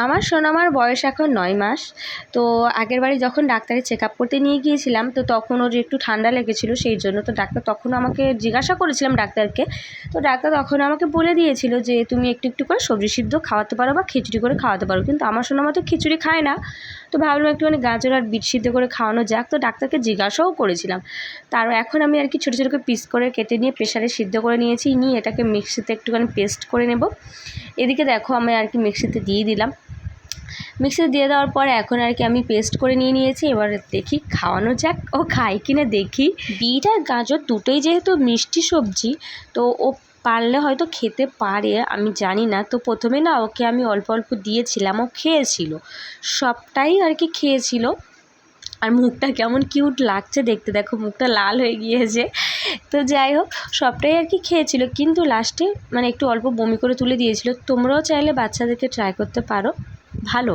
আমার সোনামার বয়স এখন 9 মাস। তো আগের বারে যখন ডাক্তারে চেক আপ করতে নিয়ে গিয়েছিলাম, তো তখন ওর একটু ঠান্ডা লেগেছিল, সেই জন্য তো ডাক্তার তখনও আমাকে জিজ্ঞাসা করেছিলাম ডাক্তারকে, তো ডাক্তার তখন আমাকে বলে দিয়েছিল যে তুমি একটু একটু করে সবজি সিদ্ধ খাওয়াতে পারো বা খিচুড়ি করে খাওয়াতে পারো। কিন্তু আমার সোনামা তো খিচুড়ি খায় না, তো ভাবলাম একটুখানি গাজর আর বিট সিদ্ধ করে খাওয়ানো যাক। তো ডাক্তারকে জিজ্ঞাসাও করেছিলাম। তার এখন আমি আর কি ছোটো ছোটো করে পিস করে কেটে নিয়ে প্রেশারে সিদ্ধ করে নিয়েছি, নিয়ে এটাকে মিক্সিতে একটুখানি পেস্ট করে নেব। এদিকে দেখো আমি আর কি মিক্সিতে দিয়ে দিলাম। মিক্সিতে দিয়ে দেওয়ার পরে এখন আর কি আমি পেস্ট করে নিয়েছি। এবার দেখি খাওয়ানো যাক, ও খায় কিনা দেখি। বিট আর গাজর দুটোই যেহেতু মিষ্টি সবজি, তো ও পারলে হয়তো খেতে পারে, আমি জানি না। তো প্রথমে না ওকে আমি অল্প অল্প দিয়েছিলাম, ও খেয়েছিল, সবটাই আর কি খেয়েছিল। আর মুখটা কেমন কিউট লাগছে দেখতে, দেখো মুখটা লাল হয়ে গিয়েছে। তো যাই হোক, সবটাই আর কি খেয়েছিল, কিন্তু লাস্টে মানে একটু অল্প বমি করে তুলে দিয়েছিল। তোমরাও চাইলে বাচ্চাদেরকে ট্রাই করতে পারো, ভালো।